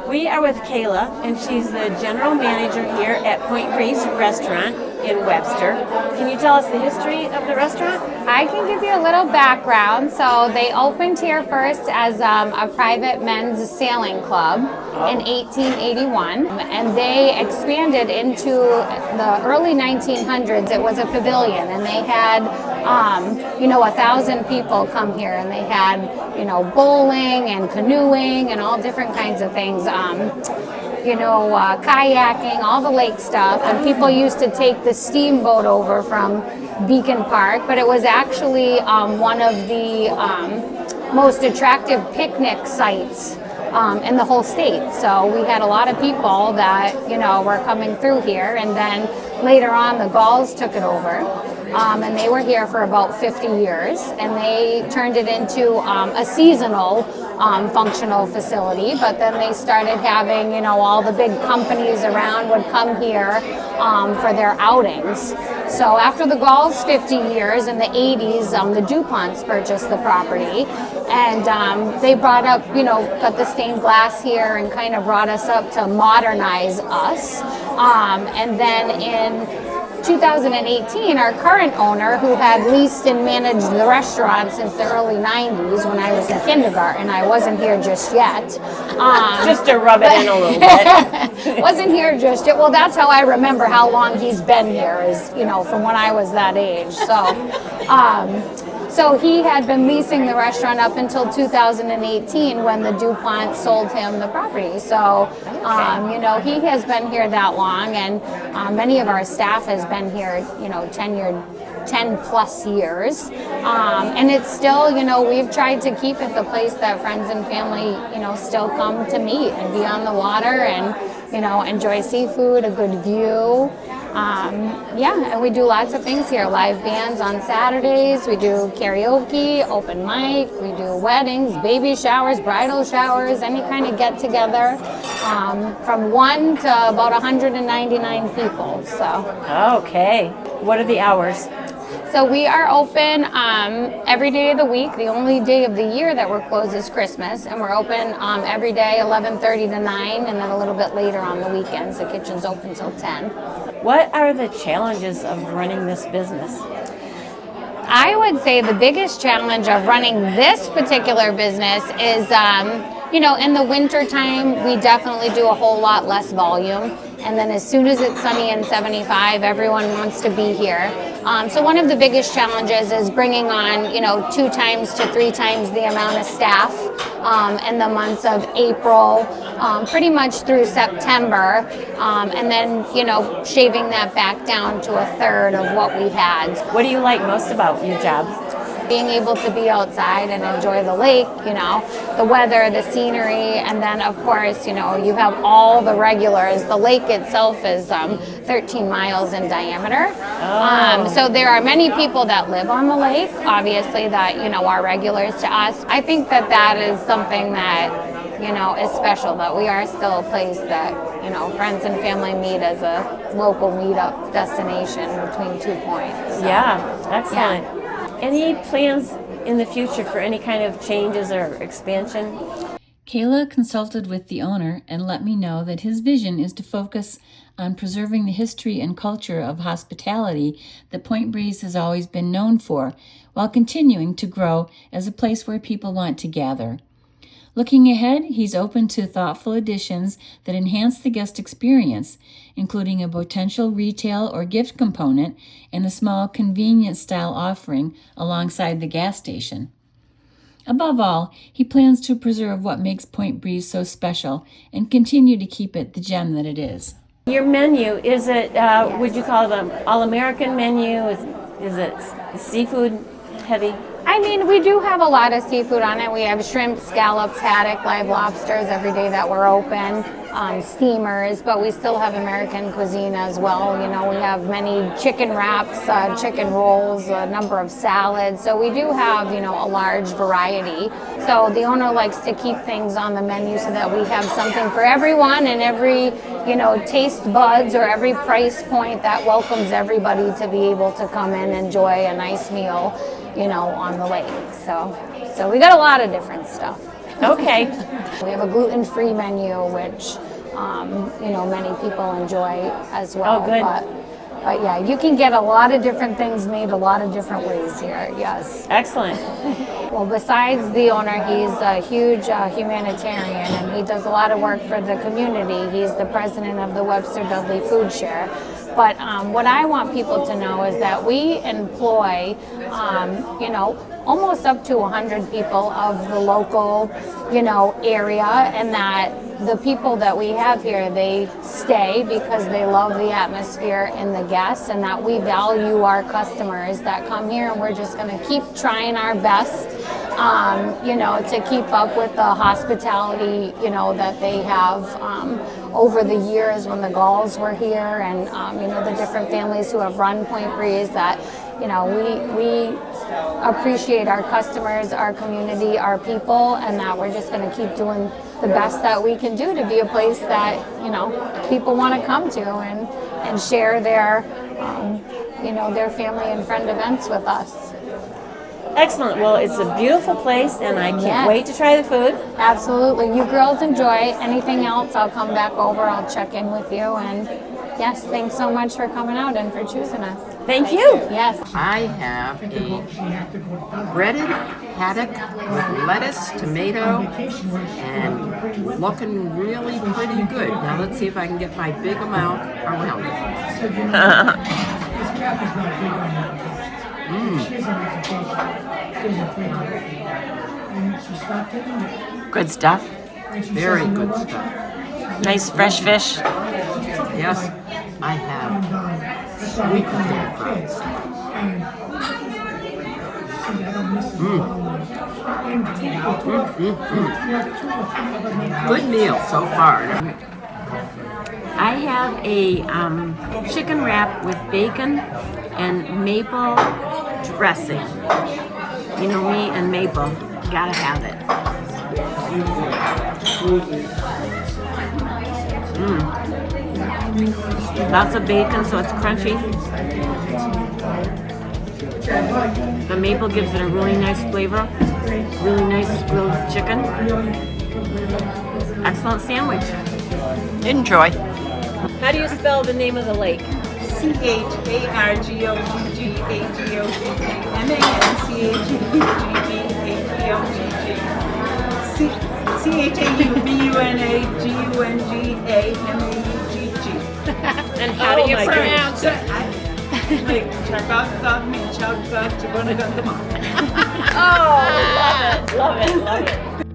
We are with Kayla, and she's the general manager here at Point Breeze Restaurant in Webster. Can you tell us the history of the restaurant? I can give you a little background. So they opened here first as a private men's sailing club in 1881, and they expanded into the early 1900s. It was a pavilion, and they had 1,000 people come here, and they had bowling and canoeing and all different kinds of things. Kayaking, all the lake stuff, and people used to take the steamboat over from Beacon Park, but it was actually one of the most attractive picnic sites in the whole state. So we had a lot of people that were coming through here, and then later on the Gauls took it over. And they were here for about 50 years, and they turned it into a seasonal functional facility. But then they started having, all the big companies around would come here for their outings. So after the Gauls' 50 years, in the 80s, the DuPonts purchased the property, and they brought up, got the stained glass here and kind of brought us up to modernize us. And then in 2018, our current owner, who had leased and managed the restaurant since the early 90s when I was in kindergarten, I wasn't here just yet. Just to rub it in a little bit. Wasn't here just yet. Well, that's how I remember how long he's been here, is, from when I was that age. So he had been leasing the restaurant up until 2018 when the DuPont sold him the property. So, he has been here that long, and many of our staff has been here, tenured 10 plus years. And it's still, we've tried to keep it the place that friends and family, still come to meet and be on the water and, enjoy seafood, a good view. And we do lots of things here. Live bands on Saturdays. We do karaoke, open mic. We do weddings, baby showers, bridal showers, any kind of get together. From 1 to about 199 people. So. Okay. What are the hours? So we are open every day of the week. The only day of the year that we're closed is Christmas, and we're open every day 11:30 to 9, and then a little bit later on the weekends. The kitchen's open till 10. What are the challenges of running this business? I would say the biggest challenge of running this particular business is, in the winter time, we definitely do a whole lot less volume. And then as soon as it's sunny and 75, everyone wants to be here. So one of the biggest challenges is bringing on, 2 times to 3 times the amount of staff in the months of April, pretty much through September, and then, shaving that back down to a third of what we had. What do you like most about your job? Being able to be outside and enjoy the lake, the weather, the scenery, and then of course, you have all the regulars. The lake itself is 13 miles in diameter. So there are many people that live on the lake, obviously, that, are regulars to us. I think that is something that, is special, that we are still a place that, friends and family meet as a local meetup destination between 2 points. So, yeah, excellent. Yeah. Any plans in the future for any kind of changes or expansion? Kayla consulted with the owner and let me know that his vision is to focus on preserving the history and culture of hospitality that Point Breeze has always been known for, while continuing to grow as a place where people want to gather. Looking ahead, he's open to thoughtful additions that enhance the guest experience, including a potential retail or gift component and a small convenience-style offering alongside the gas station. Above all, he plans to preserve what makes Point Breeze so special and continue to keep it the gem that it is. Your menu, is it, would you call it an all-American menu? Is it seafood heavy? I mean, we do have a lot of seafood on it. We have shrimp, scallops, haddock, live lobsters every day that we're open, steamers, but we still have American cuisine as well. We have many chicken wraps, chicken rolls, a number of salads. So we do have, a large variety. So the owner likes to keep things on the menu so that we have something for everyone and every, taste buds or every price point that welcomes everybody to be able to come in and enjoy a nice meal, on the lake. So we got a lot of different stuff. Okay. We have a gluten-free menu, which many people enjoy as well. Oh, good. But yeah, you can get a lot of different things made a lot of different ways here. Yes. Excellent. Well, besides the owner, he's a huge humanitarian, and he does a lot of work for the community. He's the president of the Webster Dudley Food Share. But what I want people to know is that we employ, almost up to 100 people of the local, area, and that the people that we have here, they stay because they love the atmosphere and the guests, and that we value our customers that come here, and we're just going to keep trying our best, to keep up with the hospitality, that they have over the years when the Galls were here, and the different families who have run Point Breeze, that we appreciate our customers, our community, our people, and that we're just going to keep doing the best that we can do to be a place that people want to come to and share their their family and friend events with us. Excellent. Well, it's a beautiful place, and I can't Yes. wait to try the food. Absolutely. You girls enjoy. Anything else, I'll come back over. I'll check in with you. And yes, thanks so much for coming out and for choosing us. Thank you. Yes. I have a breaded haddock with lettuce, tomato, and looking really pretty good. Now let's see if I can get my big amount around it. Good stuff. Very good stuff. Nice fresh fish. Yes, I have sweet potato fries. Good meal so far. I have a chicken wrap with bacon and maple dressing. You know me and maple, gotta have it. Lots of bacon, so it's crunchy. The maple gives it a really nice flavor. Really nice grilled chicken. Excellent sandwich. Enjoy. How do you spell the name of the lake? CHAUGHAUBUNAGUNGAMAUGG. And how do you pronounce it? Like Chagagagmi Chagagagabunagandama. Oh, love it, love it, love it.